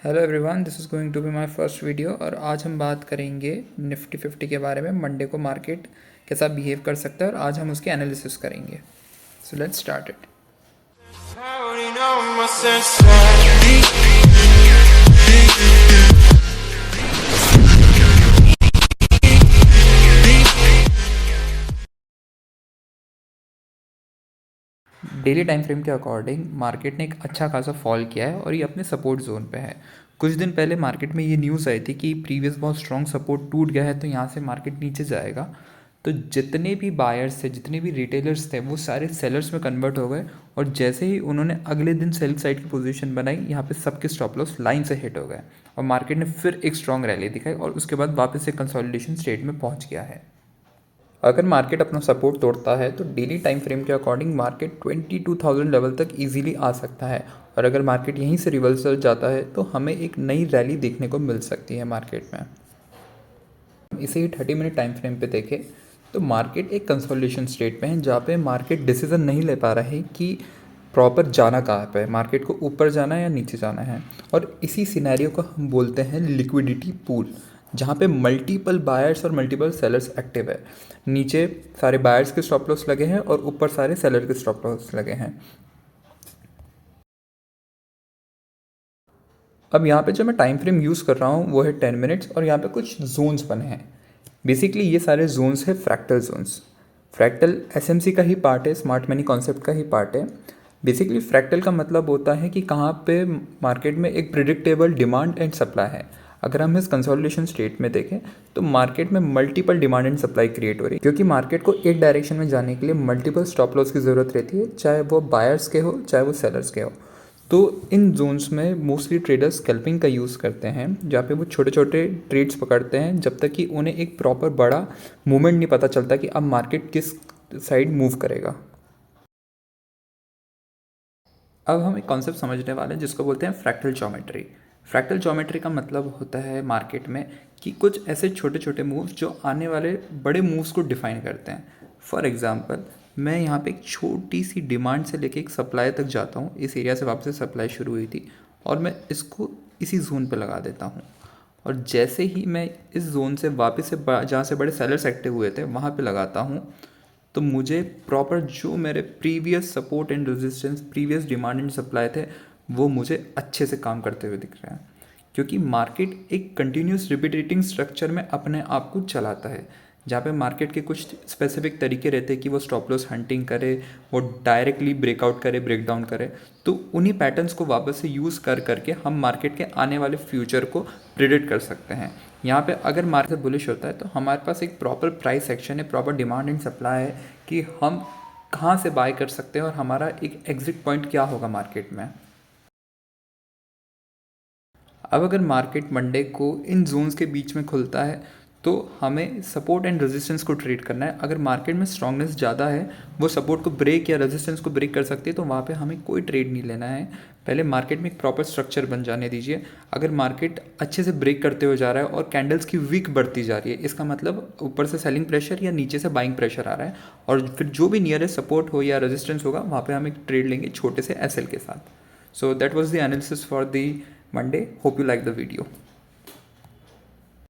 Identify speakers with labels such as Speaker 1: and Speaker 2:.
Speaker 1: Hello everyone, this is going to be my first video और आज हम बात करेंगे निफ्टी 50 के बारे में। मंडे को मार्केट कैसा बिहेव कर सकता है और आज हम उसके एनालिसिस करेंगे। So let's start it. Daily time frame के अकॉर्डिंग मार्केट ने एक अच्छा खासा फॉल किया है और ये अपने सपोर्ट जोन पे है। कुछ दिन पहले मार्केट में ये न्यूज़ आई थी कि प्रीवियस बहुत स्ट्रॉन्ग सपोर्ट टूट गया है, तो यहाँ से मार्केट नीचे जाएगा। तो जितने भी बायर्स थे, जितने भी रिटेलर्स थे, वो सारे सेलर्स में कन्वर्ट हो गए और जैसे ही उन्होंने अगले दिन सेल साइड की पोजीशन बनाई, यहाँ पे सबके स्टॉप लॉस लाइन से हिट हो गए और मार्केट ने फिर एक स्ट्रॉन्ग रैली दिखाई और उसके बाद वापस से कंसोलिडेशन स्टेट में पहुँच गया है। अगर मार्केट अपना सपोर्ट तोड़ता है तो डेली टाइम फ्रेम के अकॉर्डिंग मार्केट 22,000 लेवल तक इजीली आ सकता है और अगर मार्केट यहीं से रिवर्सल जाता है तो हमें एक नई रैली देखने को मिल सकती है मार्केट में। इसे ही 30 मिनट टाइम फ्रेम पे देखें तो मार्केट एक कंसोलिडेशन स्टेट में है जहाँ पे मार्केट डिसीजन नहीं ले पा रहा है कि प्रॉपर जाना कहाँ पे है, मार्केट को ऊपर जाना है या नीचे जाना है। और इसी सिनेरियो को हम बोलते हैं लिक्विडिटी पूल, जहाँ पे मल्टीपल बायर्स और मल्टीपल सेलर्स एक्टिव है। नीचे सारे बायर्स के स्टॉप लॉस लगे हैं और ऊपर सारे सेलर के स्टॉप लॉस लगे हैं। अब यहाँ पे जो मैं टाइम फ्रेम यूज़ कर रहा हूँ वो है 10 मिनट्स और यहाँ पे कुछ जोन्स बने हैं। बेसिकली ये सारे जोन्स है फ्रैक्टल जोन्स। फ्रैक्टल एसएमसी का ही पार्ट है, स्मार्ट मनी कॉन्सेप्ट का ही पार्ट है। बेसिकली फ्रैक्टल का मतलब होता है कि कहाँ पे मार्केट में एक प्रिडिक्टेबल डिमांड एंड सप्लाई है। अगर हम इस कंसोलिडेशन स्टेट में देखें तो मार्केट में multiple demand and supply create हो रही है, क्योंकि मार्केट को एक डायरेक्शन में जाने के लिए मल्टीपल स्टॉप लॉस की ज़रूरत रहती है, चाहे वो बायर्स के हो चाहे वो सेलर्स के हो। तो इन जोन्स में मोस्टली ट्रेडर्स स्कैल्पिंग का यूज़ करते हैं, जहाँ पे वो छोटे छोटे ट्रेड्स पकड़ते हैं जब तक कि उन्हें एक प्रॉपर बड़ा मूवमेंट नहीं पता चलता कि अब मार्केट किस साइड मूव करेगा। अब हम एक कॉन्सेप्ट समझने वाले हैं जिसको बोलते हैं फ्रैक्टल ज्योमेट्री। फ्रैक्टल ज्योमेट्री का मतलब होता है मार्केट में कि कुछ ऐसे छोटे छोटे मूव्स जो आने वाले बड़े मूव्स को डिफाइन करते हैं। फॉर एग्जांपल, मैं यहाँ पे एक छोटी सी डिमांड से लेके एक सप्लाई तक जाता हूँ। इस एरिया से वापस से सप्लाई शुरू हुई थी और मैं इसको इसी जोन पे लगा देता हूँ और जैसे ही मैं इस जोन से वापस से जहाँ से बड़े सेलर्स एक्टिव हुए थे वहाँ पे लगाता हूँ, तो मुझे प्रॉपर जो मेरे previous support and resistance, previous demand and supply थे, वो मुझे अच्छे से काम करते हुए दिख रहे हैं। क्योंकि मार्केट एक कंटिन्यूस रिपीटेटिंग स्ट्रक्चर में अपने आप को चलाता है, जहाँ पे मार्केट के कुछ स्पेसिफिक तरीके रहते हैं कि वो स्टॉप लॉस हंटिंग करे, वो डायरेक्टली ब्रेकआउट करे, ब्रेकडाउन करे। तो उन्हीं पैटर्न्स को वापस से यूज़ कर करके हम मार्केट के आने वाले फ्यूचर को प्रिडिक्ट कर सकते हैं। यहाँ पे अगर मार्केट बुलिश होता है तो हमारे पास एक प्रॉपर प्राइस एक्शन है, प्रॉपर डिमांड एंड सप्लाई है कि हम कहाँ से बाय कर सकते हैं और हमारा एक एग्जिट पॉइंट क्या होगा मार्केट में। अब अगर मार्केट मंडे को इन जोन्स के बीच में खुलता है तो हमें सपोर्ट एंड रेजिस्टेंस को ट्रेड करना है। अगर मार्केट में स्ट्रांगनेस ज़्यादा है, वो सपोर्ट को ब्रेक या रेजिस्टेंस को ब्रेक कर सकती है, तो वहाँ पे हमें कोई ट्रेड नहीं लेना है। पहले मार्केट में एक प्रॉपर स्ट्रक्चर बन जाने दीजिए। अगर मार्केट अच्छे से ब्रेक करते हुए जा रहा है और कैंडल्स की वीक बढ़ती जा रही है, इसका मतलब ऊपर से सेलिंग प्रेशर या नीचे से बाइंग प्रेशर आ रहा है और फिर जो भी नियरेस्ट सपोर्ट हो या रेजिस्टेंस होगा वहाँ पर हम एक ट्रेड लेंगे छोटे से एसएल के साथ। So that was the analysis for the Monday. Hope you like the video.